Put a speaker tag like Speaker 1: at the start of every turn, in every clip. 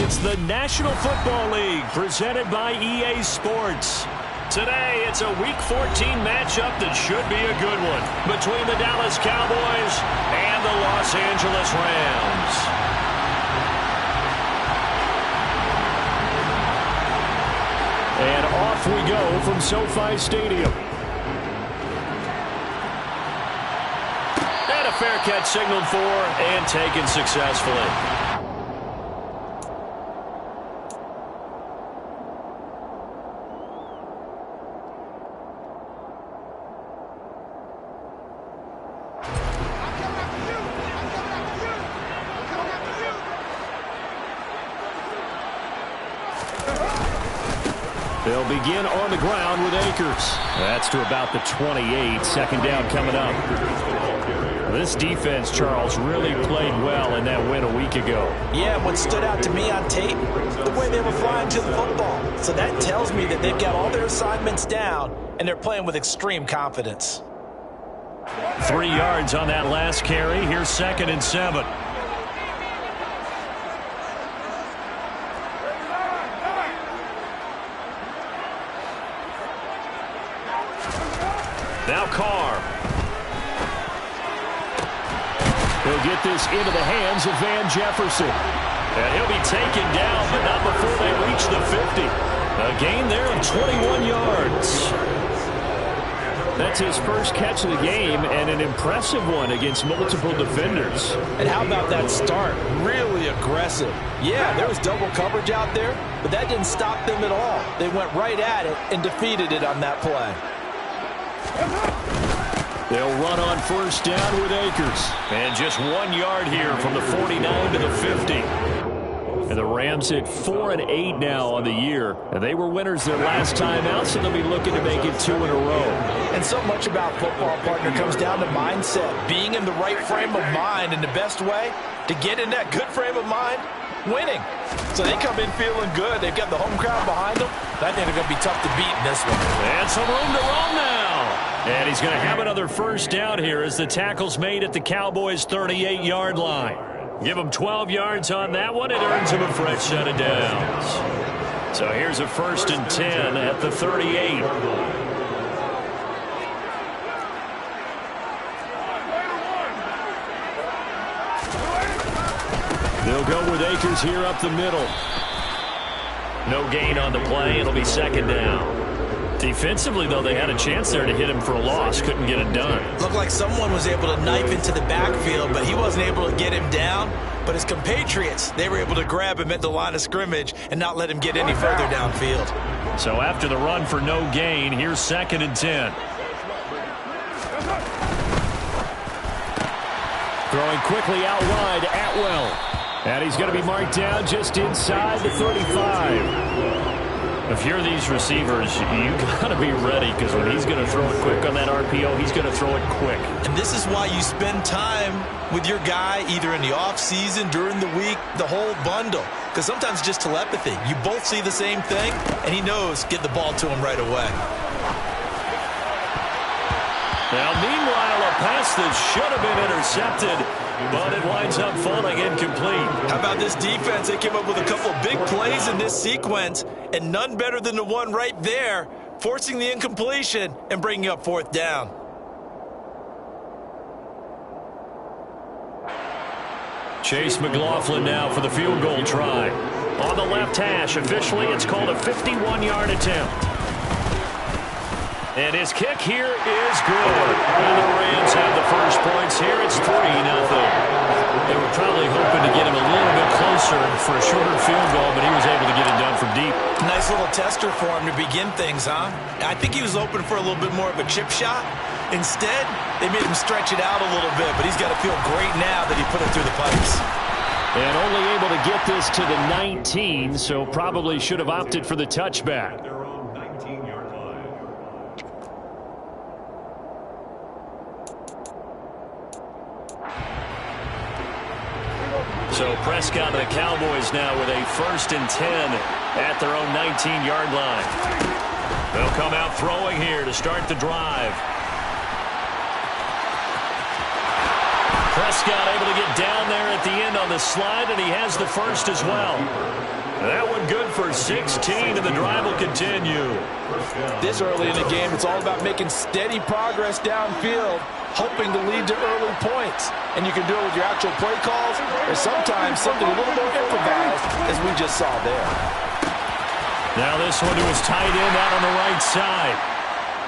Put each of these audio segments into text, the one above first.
Speaker 1: It's the National Football League presented by EA Sports. Today, it's a Week 14 matchup that should be a good one between the Dallas Cowboys and the Los Angeles Rams. And off we go from SoFi Stadium. And a fair catch signaled for and taken successfully. They'll begin on the ground with Akers. That's to about the 28. Second down coming up. This defense, Charles, really played well in that win a week ago.
Speaker 2: Yeah, what stood out to me on tape, the way they were flying to the football. So that tells me that they've got all their assignments down, and they're playing with extreme confidence.
Speaker 1: 3 yards on that last carry. Here's 2nd and 7. Now Carr. He'll get this into the hands of Van Jefferson. And he'll be taken down, but not before they reach the 50. A gain there of 21 yards. That's his first catch of the game, and an impressive one against multiple defenders.
Speaker 2: And how about that start? Really aggressive. Yeah, there was double coverage out there, but that didn't stop them at all. They went right at it and defeated it on that play.
Speaker 1: They'll run on first down with Akers. And just 1 yard here from the 49 to the 50. And the Rams hit 4-8 now on the year. And they were winners their last time out, so they'll be looking to make it 2 in a row.
Speaker 2: And so much about football, partner, comes down to mindset. Being in the right frame of mind, and the best way to get in that good frame of mind, winning. So they come in feeling good. They've got the home crowd behind them. I think they're going to be tough to beat in this one.
Speaker 1: And some room to roam now. And he's going to have another first down here as the tackle's made at the Cowboys' 38-yard line. Give him 12 yards on that one. It earns him a fresh set of downs. So here's a 1st and 10 at the 38. They'll go with Akers here up the middle. No gain on the play. It'll be 2nd down. Defensively, though, they had a chance there to hit him for a loss. Couldn't get it done.
Speaker 2: Looked like someone was able to knife into the backfield, but he wasn't able to get him down. But his compatriots, they were able to grab him at the line of scrimmage and not let him get any further downfield.
Speaker 1: So after the run for no gain, here's 2nd and 10. Throwing quickly out wide, Atwell. And he's going to be marked down just inside the 35. If you're these receivers, you got to be ready, because when he's going to throw it quick on that RPO, he's going to throw it quick.
Speaker 2: And this is why you spend time with your guy either in the offseason, during the week, the whole bundle. Because sometimes it's just telepathy. You both see the same thing, and he knows get the ball to him right away.
Speaker 1: Now, meanwhile, a pass that should have been intercepted, but it winds up falling incomplete.
Speaker 2: How about this defense? They came up with a couple big plays in this sequence, and none better than the one right there, forcing the incompletion and bringing up 4th down.
Speaker 1: Chase McLaughlin now for the field goal try. On the left hash, officially it's called a 51-yard attempt. And his kick here is good. And the Rams have the first points here. It's 3-0. They were probably hoping to get him a little bit closer for a shorter field goal, but he was able to get it done from deep.
Speaker 2: Nice little tester for him to begin things, huh? I think he was open for a little bit more of a chip shot. Instead, they made him stretch it out a little bit, but he's got to feel great now that he put it through the pipes.
Speaker 1: And only able to get this to the 19, so probably should have opted for the touchback. So Prescott and the Cowboys now with a 1st and 10 at their own 19-yard line. They'll come out throwing here to start the drive. Prescott able to get down there at the end on the slide, and he has the first as well. That one good for 16, and the drive will continue.
Speaker 2: This early in the game, it's all about making steady progress downfield, hoping to lead to early points. And you can do it with your actual play calls, or sometimes something a little more improvised, as we just saw there.
Speaker 1: Now this one to his tight end out on the right side.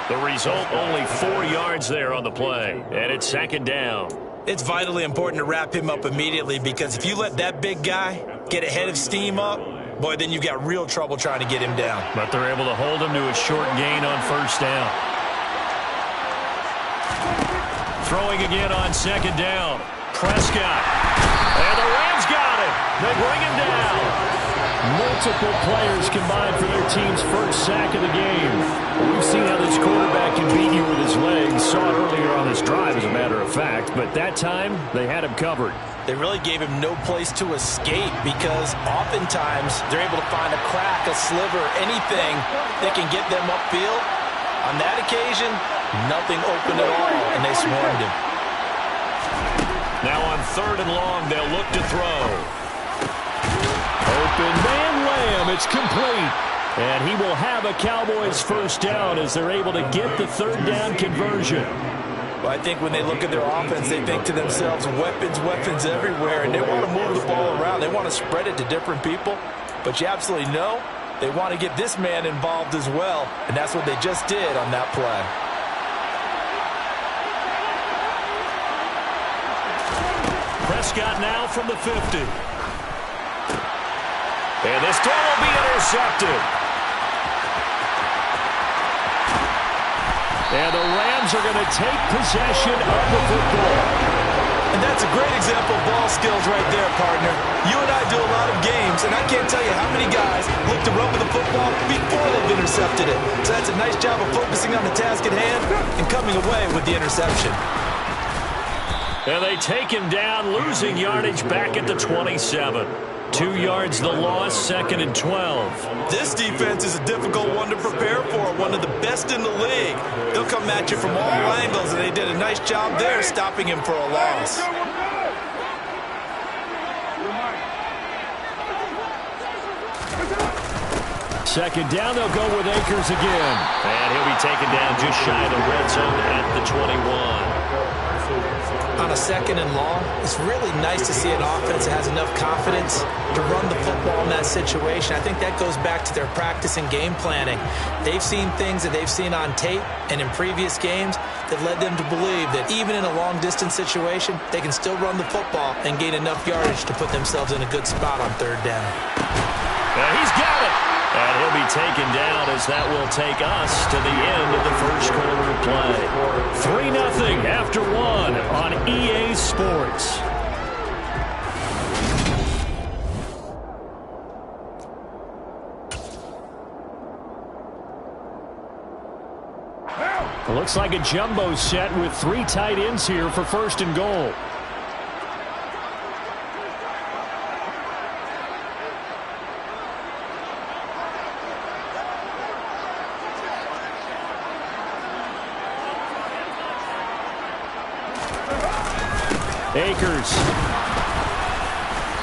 Speaker 1: The result, only 4 yards there on the play, and it's second down.
Speaker 2: It's vitally important to wrap him up immediately, because if you let that big guy get ahead of steam up, boy, then you've got real trouble trying to get him down.
Speaker 1: But they're able to hold him to a short gain on first down. Throwing again on second down. Prescott. And the Rams got it. They bring him down. Multiple players combined for their team's first sack of the game. We've seen how this quarterback can beat you with his legs. Saw it earlier on this drive, as a matter of fact. But that time, they had him covered.
Speaker 2: They really gave him no place to escape, because oftentimes they're able to find a crack, a sliver, anything that can get them upfield. On that occasion, nothing open at all, and they swarmed him.
Speaker 1: Now on third and long, they'll look to throw. Open man Lamb, it's complete. And he will have a Cowboys first down as they're able to get the third down conversion.
Speaker 2: Well, I think when they look at their offense, they think to themselves, weapons, weapons everywhere, and they want to move the ball around. They want to spread it to different people. But you absolutely know they want to get this man involved as well, and that's what they just did on that play.
Speaker 1: Prescott now from the 50. And this throw will be intercepted. And the Rams are going to take possession of the football.
Speaker 2: And that's a great example of ball skills right there, partner. You and I do a lot of games, and I can't tell you how many guys look to run with the football before they've intercepted it. So that's a nice job of focusing on the task at hand and coming away with the interception.
Speaker 1: And they take him down, losing yardage back at the 27. 2 yards the loss, second and 12.
Speaker 2: This defense is a difficult one to prepare for, one of the best in the league. They'll come at you from all angles, and they did a nice job there stopping him for a loss.
Speaker 1: Second down, they'll go with Akers again. And he'll be taken down just shy of the red zone at the 21.
Speaker 2: On a second and long, it's really nice to see an offense that has enough confidence to run the football in that situation. I think that goes back to their practice and game planning. They've seen things that they've seen on tape and in previous games that led them to believe that even in a long-distance situation, they can still run the football and gain enough yardage to put themselves in a good spot on third down.
Speaker 1: He's got it. And he'll be taken down as that will take us to the end of the first quarter of play. 3-0 after 1 on EA Sports. It looks like a jumbo set with 3 tight ends here for first and goal. Akers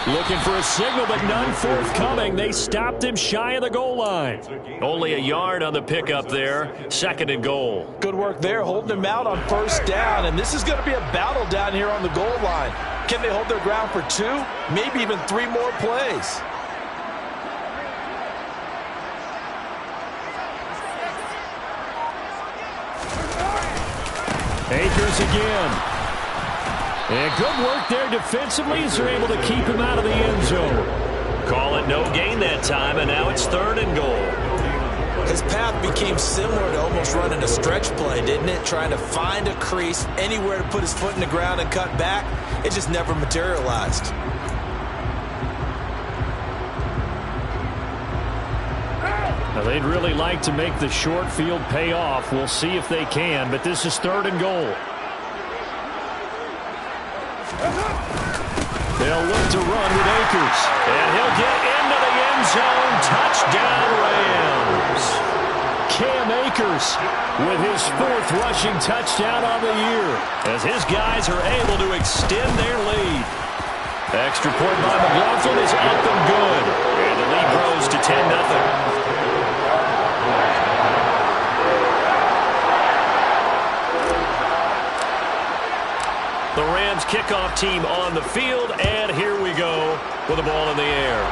Speaker 1: looking for a signal, but none forthcoming. They stopped him shy of the goal line. Only a yard on the pickup there. Second and goal.
Speaker 2: Good work there, holding him out on first down, and this is going to be a battle down here on the goal line. Can they hold their ground for 2, maybe even 3 more plays?
Speaker 1: Akers again. And good work there defensively as they're able to keep him out of the end zone. Call it no gain that time, and now it's third and goal.
Speaker 2: His path became similar to almost running a stretch play, didn't it? Trying to find a crease, anywhere to put his foot in the ground and cut back. It just never materialized.
Speaker 1: Now they'd really like to make the short field pay off. We'll see if they can, but this is third and goal. They'll look to run with Akers. And he'll get into the end zone. Touchdown, Rams. Cam Akers with his 4th rushing touchdown on the year as his guys are able to extend their lead. Extra point by McLaughlin is up and good. And the lead grows to 10-0. The Rams kickoff team on the field, and here we go with the ball in the air.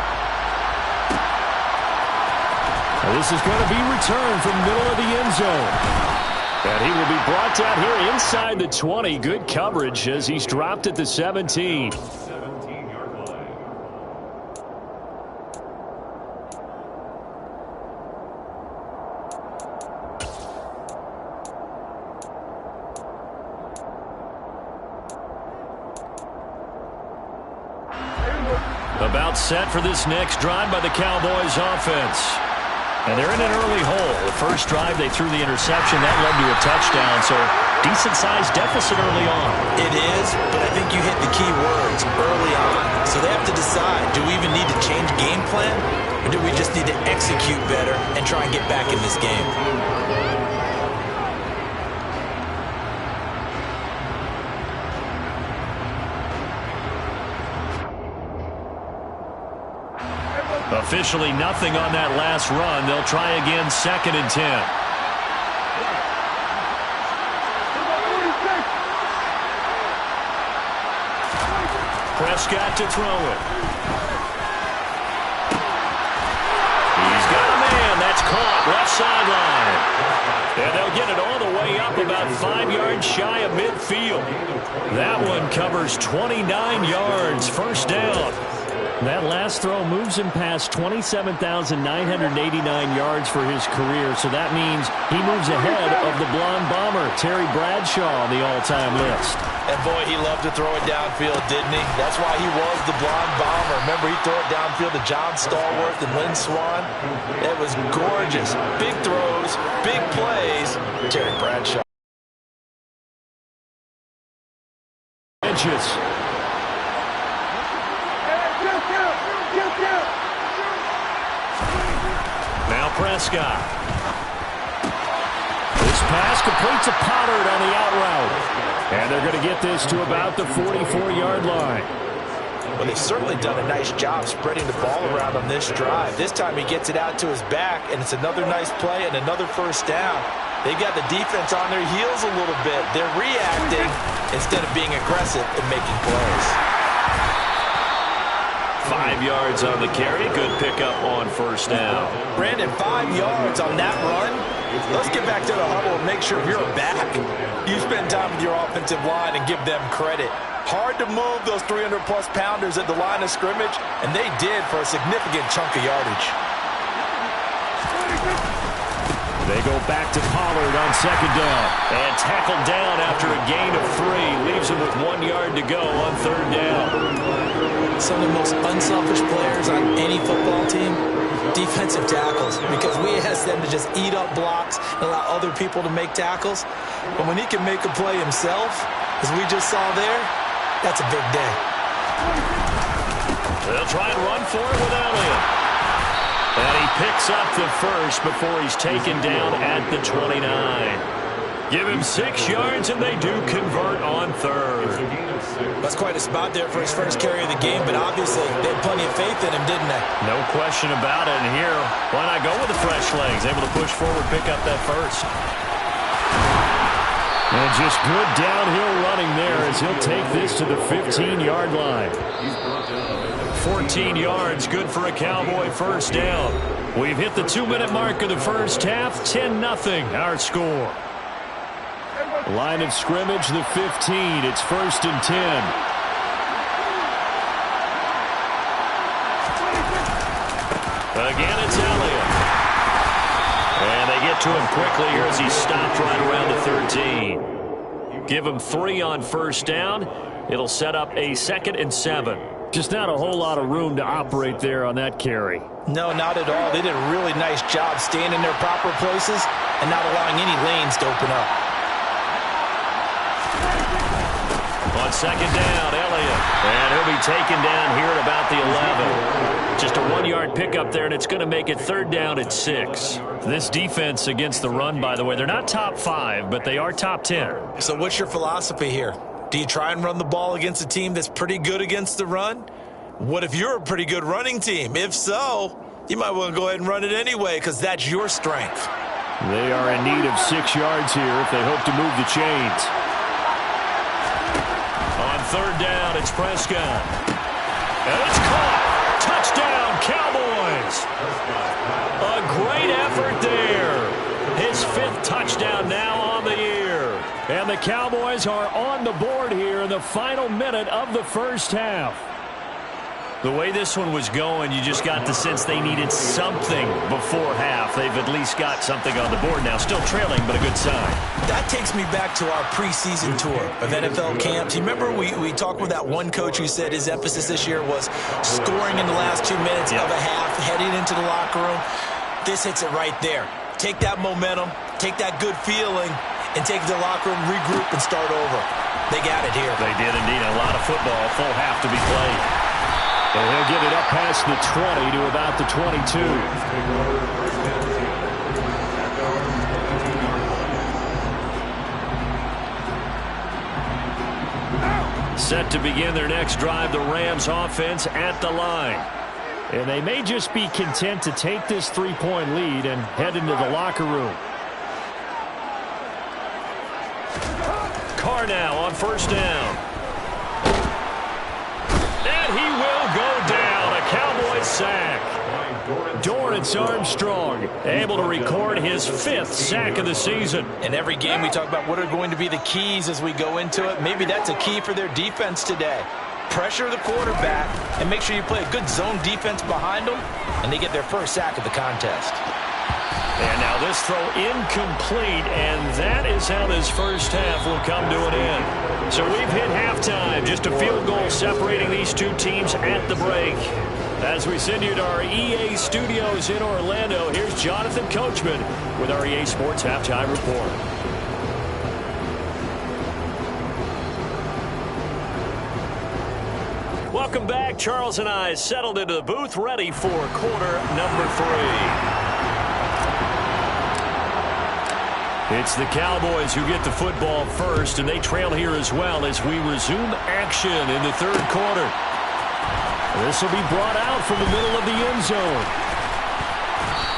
Speaker 1: This is going to be returned from middle of the end zone. And he will be brought down here inside the 20. Good coverage as he's dropped at the 17. About set for this next drive by the Cowboys offense. And they're in an early hole. The first drive, they threw the interception. That led to a touchdown, so decent-sized deficit early on.
Speaker 2: It is, but I think you hit the key words early on. So they have to decide, do we even need to change game plan, or do we just need to execute better and try and get back in this game?
Speaker 1: Officially nothing on that last run. They'll try again, 2nd and 10. Prescott to throw it. He's got a man. That's caught. Left sideline. And they'll get it all the way up about 5 yards shy of midfield. That one covers 29 yards. First down. That last throw moves him past 27,989 yards for his career, so that means he moves ahead of the blonde bomber, Terry Bradshaw, on the all-time list.
Speaker 2: And boy, he loved to throw it downfield, didn't he? That's why he was the blonde bomber. Remember, he threw it downfield to John Stallworth and Lynn Swann? It was gorgeous. Big throws, big plays. Terry Bradshaw.
Speaker 1: Inches. Now Prescott. This pass completes a Pollard on the out route. And they're going to get this to about the 44-yard line.
Speaker 2: Well, they've certainly done a nice job spreading the ball around on this drive. This time he gets it out to his back, and it's another nice play and another first down. They've got the defense on their heels a little bit. They're reacting instead of being aggressive and making plays.
Speaker 1: 5 yards on the carry. Good pickup on first down.
Speaker 2: Brandon, 5 yards on that run. Let's get back to the huddle and make sure you're back. You spend time with your offensive line and give them credit. Hard to move those 300-plus pounders at the line of scrimmage, and they did for a significant chunk of yardage.
Speaker 1: They go back to Pollard on second down. And tackled down after a gain of 3. Leaves him with 1 yard to go on third down.
Speaker 2: Some of the most unselfish players on any football team, defensive tackles, because we ask them to just eat up blocks and allow other people to make tackles. But when he can make a play himself, as we just saw there, that's a big day.
Speaker 1: They'll try and run for it with Elliott. And he picks up the first before he's taken down at the 29. Give him 6 yards, and they do convert on third.
Speaker 2: That's quite a spot there for his first carry of the game, but obviously they had plenty of faith in him, didn't they?
Speaker 1: No question about it. And here, why not go with the fresh legs? Able to push forward, pick up that first. And just good downhill running there as he'll take this to the 15-yard line. 14 yards, good for a Cowboy first down. We've hit the 2-minute mark of the first half. 10-0 our score. Line of scrimmage, the 15. It's 1st and 10. Again, it's Elliott. And they get to him quickly here as he stopped right around the 13. Give him 3 on first down. It'll set up a 2nd and 7. Just not a whole lot of room to operate there on that carry.
Speaker 2: No, not at all. They did a really nice job staying in their proper places and not allowing any lanes to open up. On second down, Elliott. And he'll be taken down here at about the 11. Just a 1-yard pickup there, and it's going to make it 3rd down at 6. This defense against the run, by the way, they're not top 5, but they are top 10. So what's your philosophy here? Do you try and run the ball against a team that's pretty good against the run? What if you're a pretty good running team? If so, you might want to go ahead and run it anyway because that's your strength.
Speaker 1: They are in need of 6 yards here if they hope to move the chains. On third down, it's Prescott. And it's caught. Touchdown, Cowboys. A great effort there. His 5th touchdown now on the year. And the Cowboys are on the board here in the final minute of the first half. The way this one was going, you just got the sense they needed something before half. They've at least got something on the board now. Still trailing, but a good sign.
Speaker 2: That takes me back to our preseason tour of NFL camps. You remember we talked with that one coach who said his emphasis this year was scoring in the last 2 minutes of a half, heading into the locker room. This hits it right there. Take that momentum, take that good feeling, and take it to the locker room, regroup, and start over. They got it here. They did indeed. A lot of football, full half to be played.
Speaker 1: And he'll get it up past the 20 to about the 22. Set to begin their next drive, the Rams offense at the line. And they may just be content to take this 3-point lead and head into the locker room. Carr now on first down. And he will go down. A Cowboys sack. Dorrance Armstrong able to record his 5th sack of the season.
Speaker 2: In every game we talk about what are going to be the keys as we go into it. Maybe that's a key for their defense today. Pressure the quarterback and make sure you play a good zone defense behind them, and they get their first sack of the contest.
Speaker 1: And now this throw incomplete, and that is how this first half will come to an end. So we've hit halftime, just a field goal separating these two teams at the break. As we send you to our EA studios in Orlando, here's Jonathan Coachman with our EA Sports Halftime Report. Welcome back. Charles and I settled into the booth, ready for quarter number 3. It's the Cowboys who get the football first, and they trail here as well as we resume action in the third quarter. This will be brought out from the middle of the end zone.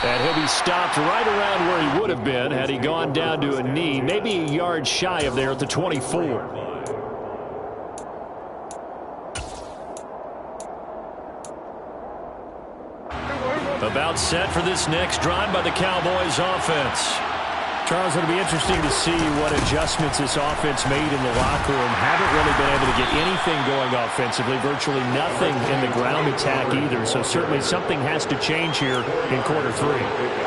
Speaker 1: And he'll be stopped right around where he would have been had he gone down to a knee, maybe a yard shy of there at the 24. About set for this next drive by the Cowboys offense. Charles, it'll be interesting to see what adjustments this offense made in the locker room. Haven't really been able to get anything going offensively. Virtually nothing in the ground attack either. So certainly something has to change here in quarter 3.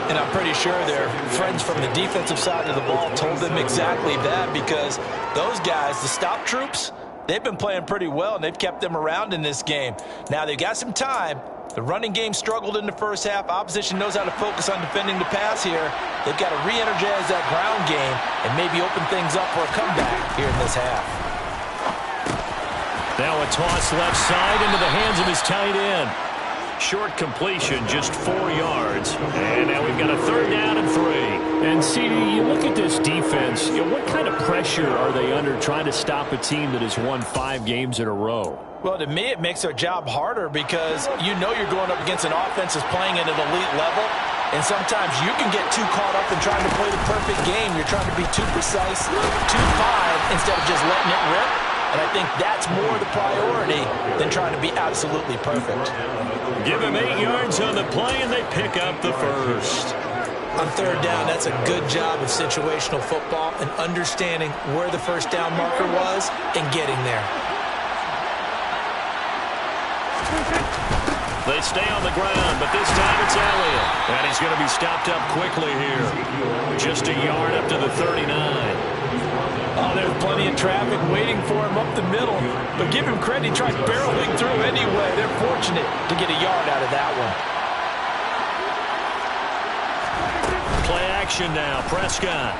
Speaker 2: And I'm pretty sure their friends from the defensive side of the ball told them exactly that, because those guys, the stop troops, they've been playing pretty well, and they've kept them around in this game. Now they've got some time. The running game struggled in the first half. Opposition knows how to focus on defending the pass here. They've got to re-energize that ground game and maybe open things up for a comeback here in this half.
Speaker 1: Now a toss left side into the hands of his tight end. Short completion, just 4 yards. And now we've got a third down and 3. And CD, you look at this defense, what kind of pressure are they under trying to stop a team that has won 5 games in a row?
Speaker 2: Well, to me, it makes their job harder because you know you're going up against an offense that's playing at an elite level, and sometimes you can get too caught up in trying to play the perfect game. You're trying to be too precise, too fine, instead of just letting it rip. And I think that's more the priority than trying to be absolutely perfect.
Speaker 1: Give them 8 yards on the play, and they pick up the first.
Speaker 2: On third down, that's a good job of situational football and understanding where the first down marker was and getting there.
Speaker 1: They stay on the ground, but this time it's Elliott. And he's going to be stopped up quickly here. Just a yard up to the 39.
Speaker 2: Oh, there's plenty of traffic waiting for him up the middle. But give him credit, he tried barreling through anyway. They're fortunate to get a yard out of that one.
Speaker 1: Play action now, Prescott.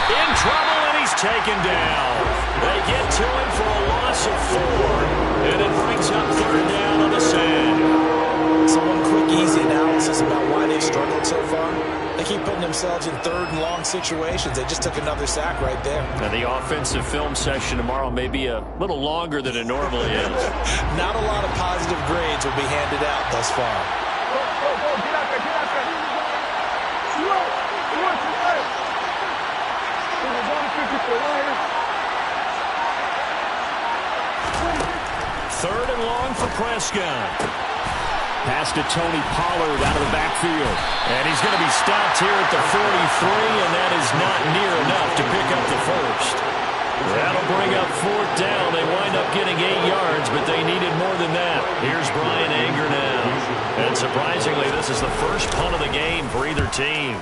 Speaker 1: In trouble, and he's taken down. They get to him for a loss of 4. And it brings up third down on the sand.
Speaker 2: So one quick, easy analysis about why they've struggled so far. They keep putting themselves in third and long wrong situations. They just took another sack right there.
Speaker 1: And the offensive film session tomorrow may be a little longer than it normally is.
Speaker 2: Not a lot of positive grades will be handed out thus far.
Speaker 1: Third and long for Prescott. Pass to Tony Pollard out of the backfield. And he's going to be stopped here at the 43, and that is not near enough to pick up the first. That'll bring up fourth down. They wind up getting 8 yards, but they needed more than that. Here's Brian Anger now. And surprisingly, this is the first punt of the game for either team.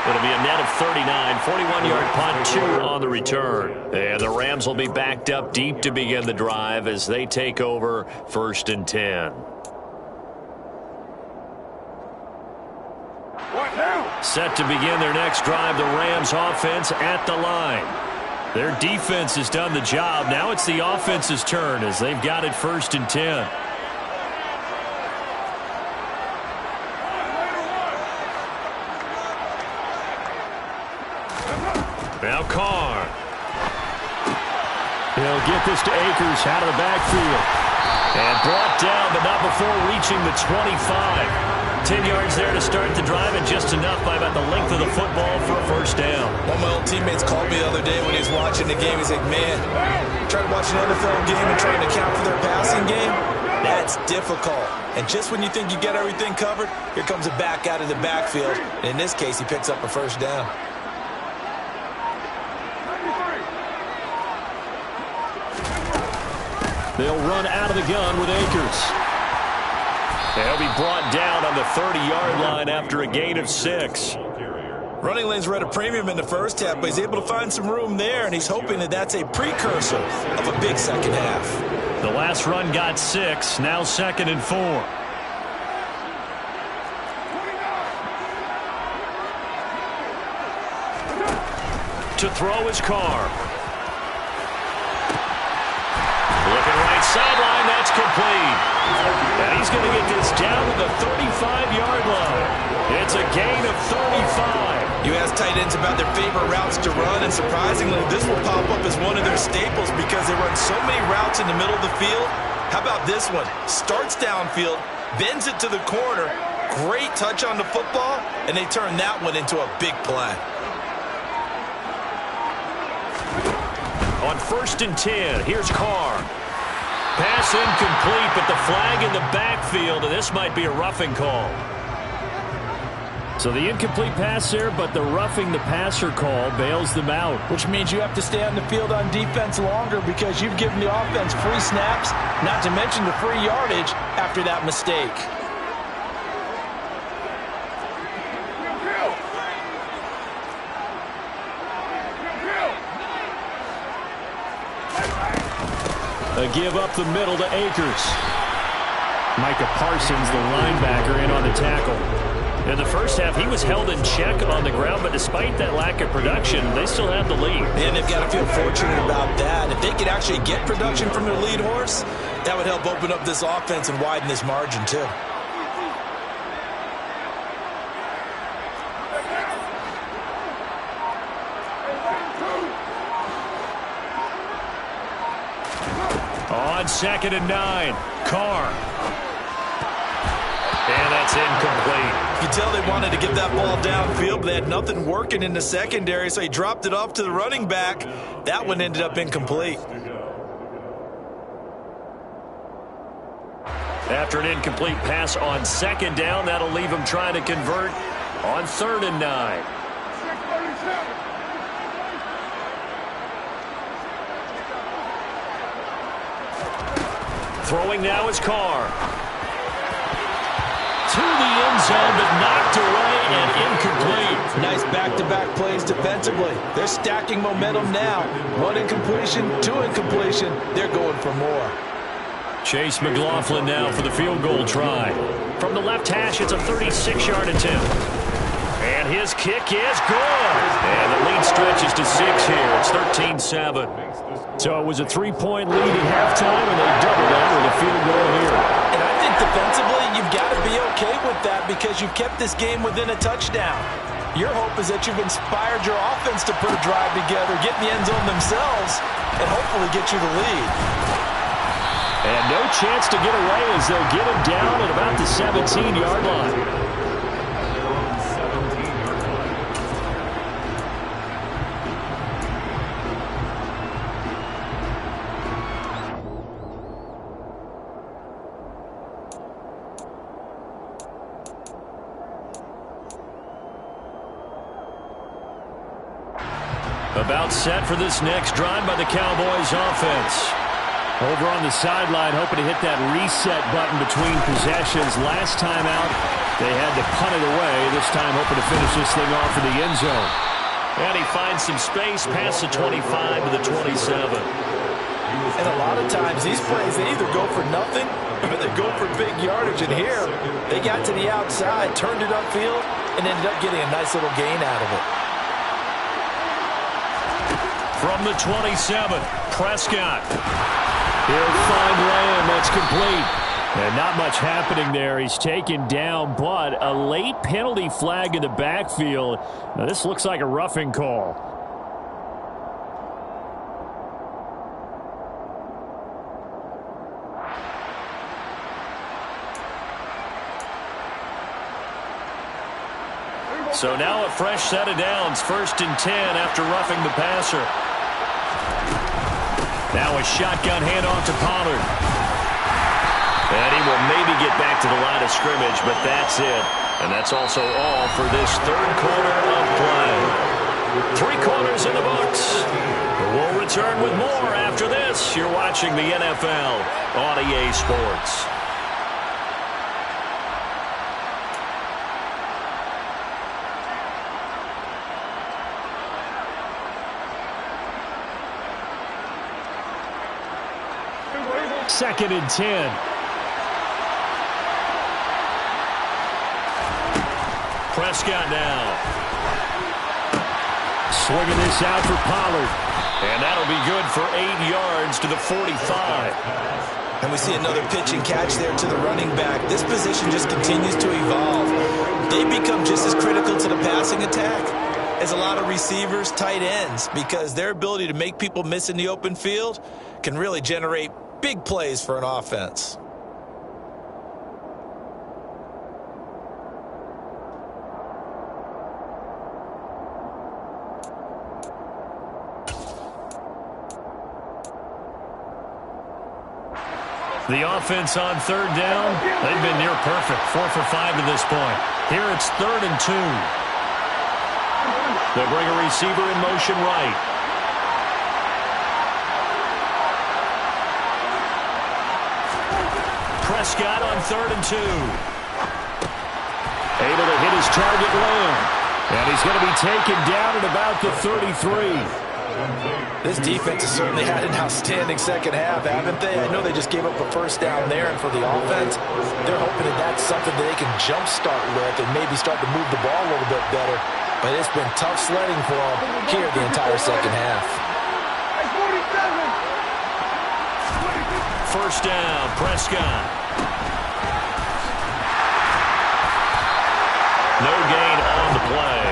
Speaker 1: It'll be a net of 39, 41-yard punt, 2 on the return. And the Rams will be backed up deep to begin the drive as they take over 1st and 10. Set to begin their next drive, the Rams offense at the line. Their defense has done the job. Now it's the offense's turn as they've got it 1st and 10. Now Carr. He'll get this to Akers out of the backfield. And brought down, but not before reaching the 25. 10 yards there to start the drive, and just enough by about the length of the football for a first down.
Speaker 2: One of my old teammates called me the other day when he was watching the game. He's like, man, trying to watch an NFL game and trying to account for their passing game, that's difficult. And just when you think you get everything covered, here comes a back out of the backfield. And in this case, he picks up a first down.
Speaker 1: They'll run out of the gun with Akers. They'll be brought down on the 30-yard line after a gain of 6.
Speaker 2: Running lanes were at a premium in the first half, but he's able to find some room there, and he's hoping that that's a precursor of a big second half.
Speaker 1: The last run got 6, now 2nd and 4. To throw his Carr. Looking right sideline, that's complete. And he's going to get this down to the 35-yard line. It's a gain of 35.
Speaker 2: You ask tight ends about their favorite routes to run, and surprisingly, this will pop up as one of their staples because they run so many routes in the middle of the field. How about this one? Starts downfield, bends it to the corner, great touch on the football, and they turn that one into a big play.
Speaker 1: On 1st and 10, here's Carr. Pass incomplete, but the flag in the backfield, and this might be a roughing call. So the incomplete pass there, but the roughing the passer call bails them out.
Speaker 2: Which means you have to stay on the field on defense longer because you've given the offense free snaps, not to mention the free yardage after that mistake.
Speaker 1: A give up the middle to Akers. Micah Parsons, the linebacker, in on the tackle. In the first half, he was held in check on the ground, but despite that lack of production, they still have the lead.
Speaker 2: And they've got to feel fortunate about that. If they could actually get production from their lead horse, that would help open up this offense and widen this margin, too.
Speaker 1: On 2nd and 9, Carr. And that's incomplete.
Speaker 2: You can tell they wanted to get that ball downfield, but they had nothing working in the secondary, so he dropped it off to the running back. That one ended up incomplete.
Speaker 1: After an incomplete pass on 2nd down, that'll leave him trying to convert on 3rd and 9. Throwing now is Carr. To the end zone, but knocked away and incomplete.
Speaker 2: Nice back-to-back plays defensively. They're stacking momentum now. 1 incompletion, 2 incompletion. They're going for more.
Speaker 1: Chase McLaughlin now for the field goal try. From the left hash, it's a 36-yard attempt. And his kick is good. And the lead stretches to 6 here. It's 13-7. So it was a 3-point lead at halftime, and they doubled that with a field goal here.
Speaker 2: And I think defensively, you've got to be okay with that because you've kept this game within a touchdown. Your hope is that you've inspired your offense to put a drive together, get in the end zone themselves, and hopefully get you the lead.
Speaker 1: And no chance to get away as they'll get him down at about the 17-yard line. About set for this next drive by the Cowboys offense. Over on the sideline, hoping to hit that reset button between possessions. Last time out, they had to punt it away. This time, hoping to finish this thing off in the end zone. And he finds some space past the 25 to the 27.
Speaker 2: And a lot of times, these plays, they either go for nothing or they go for big yardage. And here, they got to the outside, turned it upfield, and ended up getting a nice little gain out of it.
Speaker 1: From the 27, Prescott. He'll find Lamb. That's complete. And not much happening there. He's taken down, but a late penalty flag in the backfield. Now, this looks like a roughing call. So now a fresh set of downs. 1st and 10 after roughing the passer. Now a shotgun handoff to Pollard. And he will maybe get back to the line of scrimmage, but that's it. And that's also all for this third quarter of play. 3 quarters in the books. We'll return with more after this. You're watching the NFL on EA Sports. Second and 10. Prescott now. Swinging this out for Pollard. And that'll be good for 8 yards to the 45.
Speaker 2: And we see another pitch and catch there to the running back. This position just continues to evolve. They become just as critical to the passing attack as a lot of receivers, tight ends, because their ability to make people miss in the open field can really generate big plays for an offense.
Speaker 1: The offense on 3rd down, they've been near perfect. 4 for 5 to this point. Here it's 3rd and 2. They'll bring a receiver in motion right. Prescott on 3rd and 2. Able to hit his target Lamb. And he's going to be taken down at about the 33.
Speaker 2: This defense has certainly had an outstanding second half, haven't they? I know they just gave up a first down there, and for the offense, they're hoping that that's something that they can jumpstart with and maybe start to move the ball a little bit better. But it's been tough sledding for them here the entire second half.
Speaker 1: First down, Prescott. No gain on the play.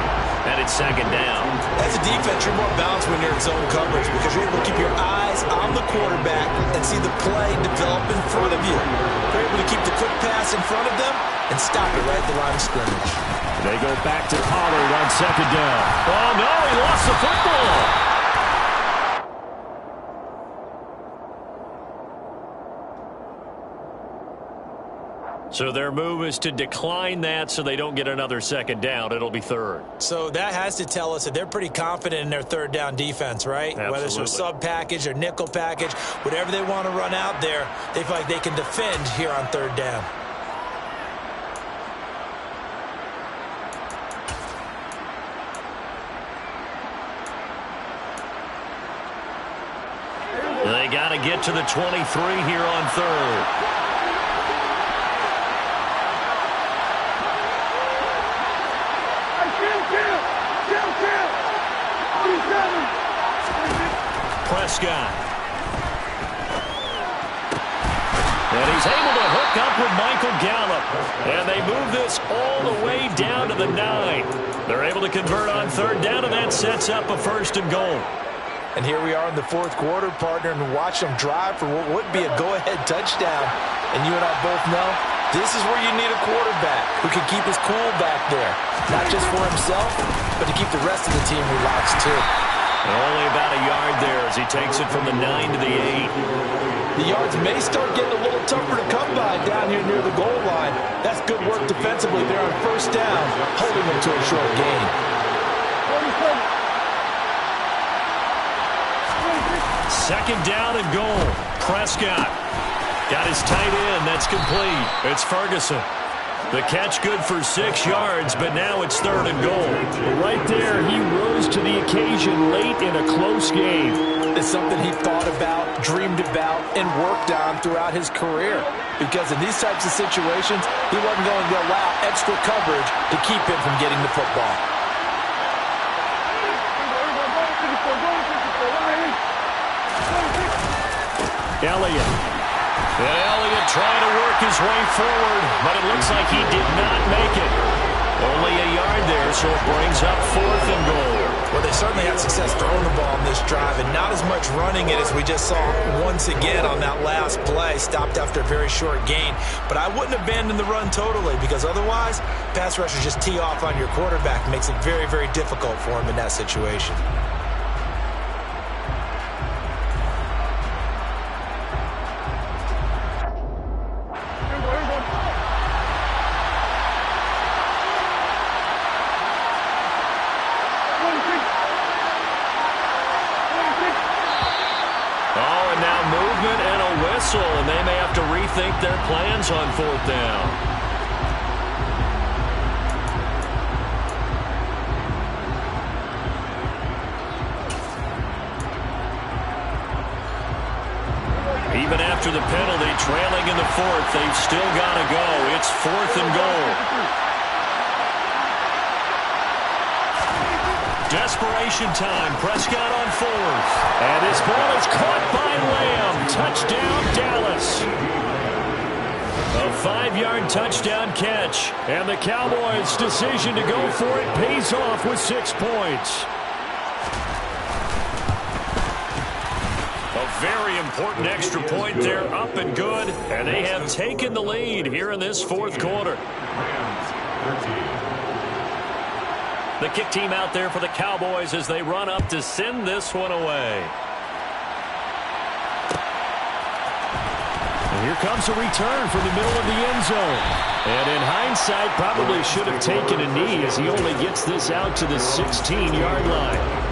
Speaker 1: And it's 2nd down.
Speaker 2: As a defense, you're more balanced when you're in zone coverage because you're able to keep your eyes on the quarterback and see the play develop in front of you. You're able to keep the quick pass in front of them and stop it right at the line of scrimmage.
Speaker 1: They go back to Pollard on 2nd down. Oh, no, he lost the football. So their move is to decline that so they don't get another 2nd down. It'll be 3rd.
Speaker 2: So that has to tell us that they're pretty confident in their 3rd down defense, right?
Speaker 1: Absolutely.
Speaker 2: Whether it's a sub package or nickel package, whatever they want to run out there, they feel like they can defend here on 3rd down.
Speaker 1: They got to get to the 23 here on 3rd. Prescott. And he's able to hook back up with Michael Gallup. And they move this all the way down to the 9. They're able to convert on third down, and that sets up a 1st and goal.
Speaker 2: And here we are in the 4th quarter, partner, and watch them drive for what would be a go-ahead touchdown. And you and I both know this is where you need a quarterback who can keep his cool back there. Not just for himself, but to keep the rest of the team relaxed too.
Speaker 1: And only about a yard there as he takes it from the 9 to the 8.
Speaker 2: The yards may start getting a little tougher to come by down here near the goal line. That's good work defensively there on 1st down, holding them to a short gain.
Speaker 1: Second down and goal. Prescott got his tight end. That's complete. It's Ferguson. The catch good for 6 yards, but now it's 3rd and goal.
Speaker 3: Right there, he rose to the occasion late in a close game.
Speaker 2: It's something he thought about, dreamed about, and worked on throughout his career. Because in these types of situations, he wasn't going to allow extra coverage to keep him from getting the football.
Speaker 1: Elliott. And Elliott trying to work his way forward, but it looks like he did not make it. Only a yard there, so it brings up 4th and goal.
Speaker 2: Well, they certainly had success throwing the ball on this drive, and not as much running it as we just saw once again on that last play. Stopped after a very short gain. But I wouldn't abandon the run totally, because otherwise, pass rushers just tee off on your quarterback. Makes it very, very difficult for him in that situation.
Speaker 1: And they may have to rethink their plans on 4th down. Even after the penalty, trailing in the 4th, they've still got to go. It's 4th and goal. Desperation time. Prescott on 4th.
Speaker 3: And this ball is caught by Lamb. Touchdown, Dallas.
Speaker 1: A 5-yard touchdown catch.
Speaker 3: And the Cowboys' decision to go for it pays off with 6 points.
Speaker 1: A very important extra point there, up and good. And they have taken the lead here in this 4th quarter. The kick team out there for the Cowboys as they run up to send this one away.
Speaker 3: And here comes a return from the middle of the end zone. And in hindsight, probably should have taken a knee as he only gets this out to the 16-yard line.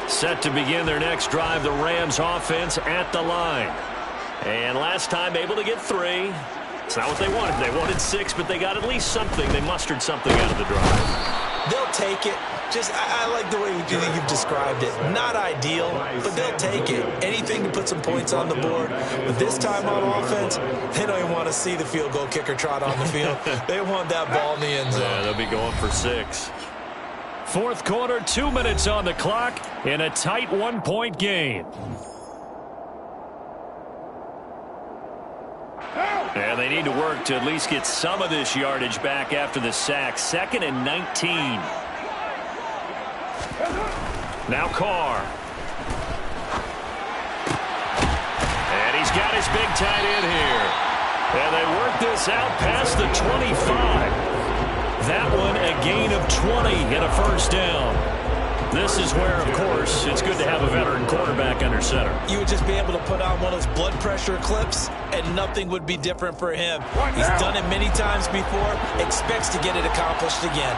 Speaker 1: Set to begin their next drive, the Rams offense at the line. And last time able to get 3. It's not what they wanted. They wanted 6, but they got at least something. They mustered something out of the drive.
Speaker 2: They'll take it. I like the way you've described it. Not ideal, but they'll take it. Anything to put some points on the board. But this time on offense, they don't even want to see the field goal kicker trot on the field. They want that ball in the end zone.
Speaker 1: Yeah, they'll be going for 6.
Speaker 3: 4th quarter, 2 minutes on the clock in a tight 1-point game.
Speaker 1: And they need to work to at least get some of this yardage back after the sack. 2nd and 19. Now Carr. And he's got his big tight end here. And they work this out past the 25. That one a gain of 20 and a 1st down. This is where, of course, it's good to have a veteran quarterback under center.
Speaker 2: You would just be able to put on one of those blood pressure clips, and nothing would be different for him. He's done it many times before, expects to get it accomplished again.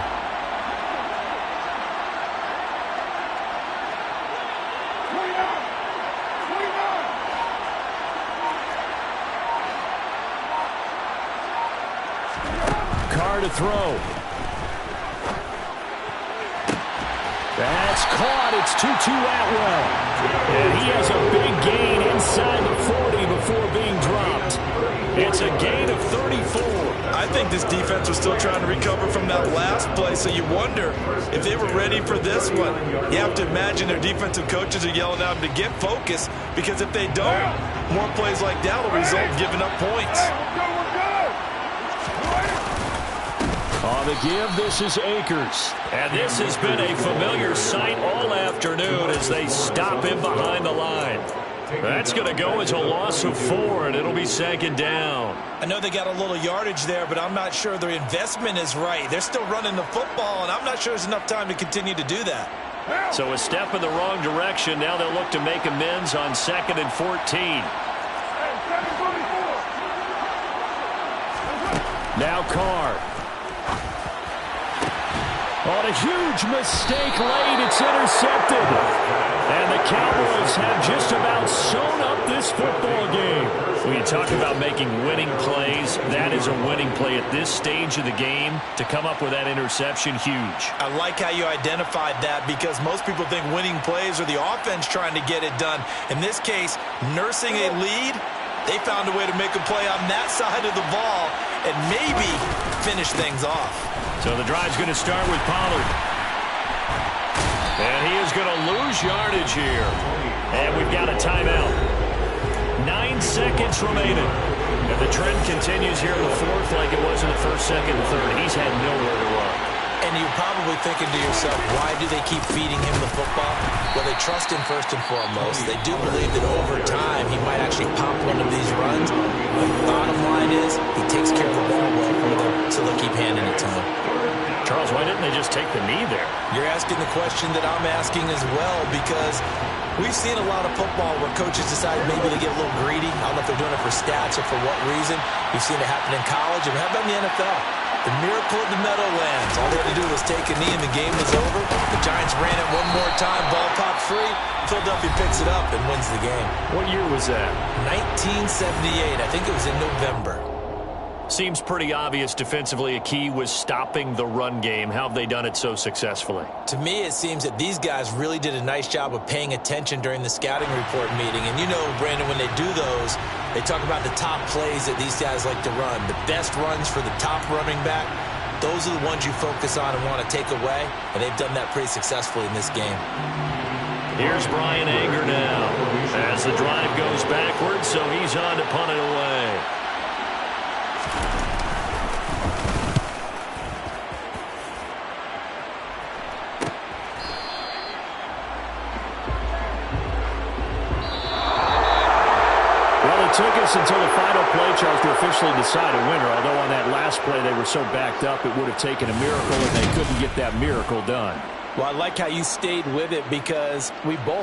Speaker 3: Carr to throw. That's caught. It's Tutu Atwell. And he has a big gain inside the 40 before being dropped.
Speaker 1: It's a gain of 34.
Speaker 2: I think this defense was still trying to recover from that last play, so you wonder if they were ready for this one. You have to imagine their defensive coaches are yelling at them to get focused, because if they don't, more plays like that will result in giving up points.
Speaker 1: On the give, this is Akers. And this has been a familiar sight all afternoon as they stop him behind the line. That's going to go as a loss of 4, and it'll be second down.
Speaker 2: I know they got a little yardage there, but I'm not sure their investment is right. They're still running the football, and I'm not sure there's enough time to continue to do that.
Speaker 1: So a step in the wrong direction. Now they'll look to make amends on 2nd and 14. Now Carr. On a huge mistake late, it's intercepted. And the Cowboys have just about sewn up this football game. When you talk about making winning plays, that is a winning play at this stage of the game. To come up with that interception, huge.
Speaker 2: I like how you identified that, because most people think winning plays are the offense trying to get it done. In this case, nursing a lead, they found a way to make a play on that side of the ball and maybe finish things off.
Speaker 1: So the drive's going to start with Pollard. And he is going to lose yardage here. And we've got a timeout. 9 seconds remaining. And the trend continues here in the 4th like it was in the 1st, 2nd, and 3rd. He's had nowhere to run.
Speaker 2: And you're probably thinking to yourself, why do they keep feeding him the football? Well, they trust him first and foremost. They do believe that over time he might actually pop one of these runs. But the bottom line is he takes care of the ball well for them, so they'll keep handing it to him.
Speaker 1: Charles, why didn't they just take the knee there?
Speaker 2: You're asking the question that I'm asking as well, because we've seen a lot of football where coaches decide maybe to get a little greedy. I don't know if they're doing it for stats or for what reason. We've seen it happen in college, and how about in the NFL? The miracle of the Meadowlands. All they had to do was take a knee and the game was over. The Giants ran it one more time, ball popped free. Philadelphia picks it up and wins the game.
Speaker 1: What year was that?
Speaker 2: 1978. I think it was in November.
Speaker 1: Seems pretty obvious defensively a key was stopping the run game. How have they done it so successfully?
Speaker 2: To me, it seems that these guys really did a nice job of paying attention during the scouting report meeting. And you know, Brandon, when they do those, they talk about the top plays that these guys like to run. The best runs for the top running back, those are the ones you focus on and want to take away. And they've done that pretty successfully in this game.
Speaker 1: Here's Brian Anger now as the drive goes backwards, so he's on to punt it away. It took us until the final play, Charles, to officially decide a winner. Although on that last play they were so backed up, it would have taken a miracle, and they couldn't get that miracle done.
Speaker 2: Well, I like how you stayed with it, because we both